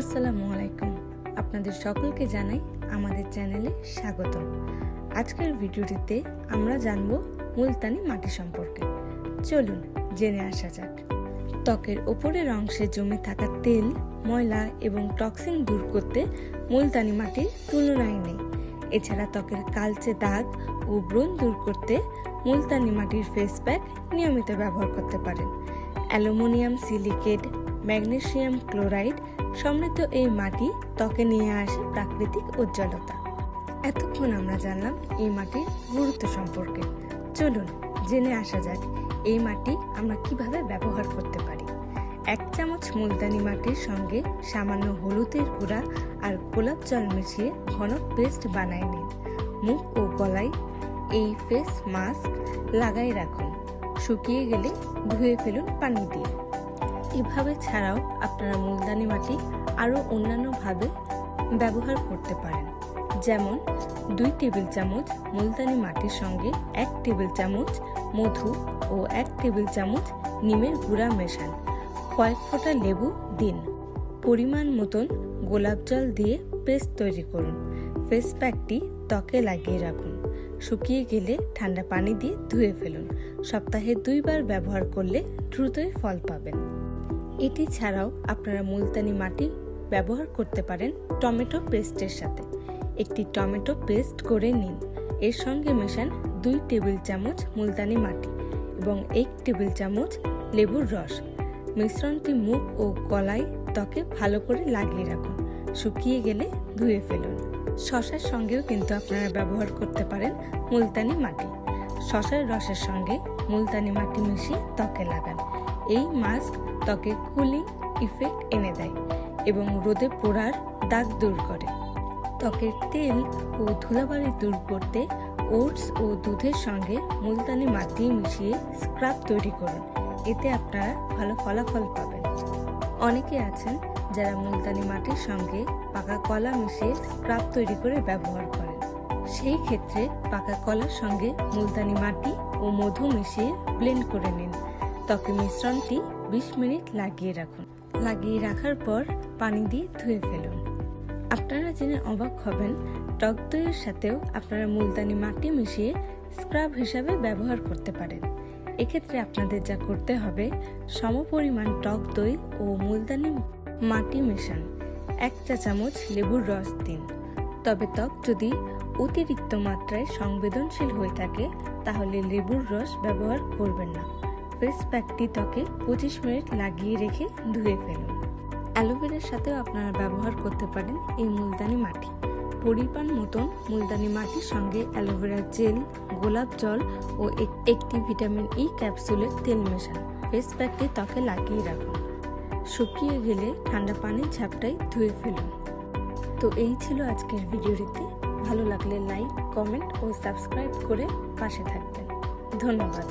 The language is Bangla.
আসসালামু আলাইকুম। আপনাদের সকলকে জানাই আমাদের চ্যানেলে স্বাগতম। আজকের ভিডিওটিতে আমরা জানব মুলতানি মাটি সম্পর্কে। চলুন জেনে আসা যাক। ত্বকের ওপরের অংশে জমে থাকা তেল, ময়লা এবং টক্সিন দূর করতে মুলতানি মাটির তুলনায় নেই। এছাড়া ত্বকের কালচে দাগ ও ব্রণ দূর করতে মুলতানি মাটির ফেস প্যাক নিয়মিত ব্যবহার করতে পারেন। অ্যালুমিনিয়াম সিলিকেট, ম্যাগনেসিয়াম ক্লোরাইড সমৃদ্ধ এই মাটি ত্বকে নিয়ে আসে প্রাকৃতিক উজ্জ্বলতা। এতক্ষণ আমরা জানলাম এই মাটির গুরুত্ব সম্পর্কে। চলুন জেনে আসা যাক এই মাটি আমরা কিভাবে ব্যবহার করতে পারি। 1 চামচ মুলতানি মাটির সঙ্গে সামান্য হলুদের গুঁড়া আর গোলাপ জল মিশিয়ে ঘন পেস্ট বানায় নিন। মুখ ও গলায় এই ফেস মাস্ক লাগাই রাখুন। শুকিয়ে গেলে ধুয়ে ফেলুন পানি দিয়ে। এভাবে ছাড়াও আপনারা মুলতানি মাটি আরও অন্যান্যভাবে ব্যবহার করতে পারেন। যেমন 2 টেবিল চামচ মুলতানি মাটির সঙ্গে 1 টেবিল চামচ মধু ও 1 টেবিল চামচ নিমের গুঁড়া মেশান। কয়েক ফোঁটা লেবু দিন। পরিমাণ মতন গোলাপ জল দিয়ে পেস্ট তৈরি করুন। ফেস প্যাকটি ত্বকে লাগিয়ে রাখুন। শুকিয়ে গেলে ঠান্ডা পানি দিয়ে ধুয়ে ফেলুন। সপ্তাহে 2 বার ব্যবহার করলে দ্রুতই ফল পাবেন। এটি ছাড়াও আপনারা মুলতানি মাটি ব্যবহার করতে পারেন টমেটো পেস্টের সাথে। একটি টমেটো পেস্ট করে নিন। এর সঙ্গে মেশান 2 টেবিল চামচ মুলতানি মাটি এবং 1 টেবিল চামচ লেবুর রস। মিশ্রণটি মুখ ও গলায় ত্বকে ভালো করে লাগিয়ে রাখুন। শুকিয়ে গেলে ধুয়ে ফেলুন। শসার সঙ্গেও কিন্তু আপনারা ব্যবহার করতে পারেন মুলতানি মাটি। শসার রসের সঙ্গে মুলতানি মাটি মিশিয়ে ত্বকে লাগান। এই মাস্ক ত্বকে কুলিং ইফেক্ট এনে দেয় এবং রোদে পোড়ার দাগ দূর করে। ত্বকের তেল ও ধুলাবালি দূর করতে ওটস ও দুধের সঙ্গে মুলতানি মাটি মিশিয়ে স্ক্রাব তৈরি করুন। এতে আপনারা ভালো ফলাফল পাবেন। অনেকে আছেন যারা মুলতানি মাটির সঙ্গে পাকা কলা মিশিয়ে স্ক্রাব তৈরি করে ব্যবহার করেন। সেই ক্ষেত্রে পাকা কলার সঙ্গে মুলতানি মাটি ও মধু মিশিয়ে ব্লেন্ড করে নিন। ত্বকে মিশ্রণটি 20 মিনিট লাগিয়ে রাখুন। লাগিয়ে রাখার পর পানি দিয়ে ধুয়ে ফেলুন। আপনারা জেনে অবাক হবেন, টক দইয়ের সাথেও আপনারা মুলতানি মাটি মিশিয়ে স্ক্রাব হিসাবে ব্যবহার করতে পারেন। এক্ষেত্রে আপনাদের যা করতে হবে, সমপরিমাণ টক দই ও মুলতানি মাটি মেশান। 1 চা চামচ লেবুর রস দিন। তবে ত্বক যদি অতিরিক্ত মাত্রায় সংবেদনশীল হয়ে থাকে তাহলে লেবুর রস ব্যবহার করবেন না। ফেস প্যাকটি ত্বকে 25 মিনিট লাগিয়ে রেখে ধুয়ে ফেলুন। অ্যালোভেরার সাথেও আপনারা ব্যবহার করতে পারেন এই মুলতানি মাটি। পরিমাণ মতন মুলতানি মাটির সঙ্গে অ্যালোভেরা জেল, গোলাপ জল ও একটি ভিটামিন ই ক্যাপসুলের তেল মেশান। ফেস প্যাকটি ত্বকে লাগিয়ে রাখুন। শুকিয়ে গেলে ঠান্ডা পানির ঝাপটায় ধুয়ে ফেলুন। তো এই ছিল আজকের ভিডিওটিতে। ভালো লাগলে লাইক, কমেন্ট ও সাবস্ক্রাইব করে পাশে থাকবেন। ধন্যবাদ।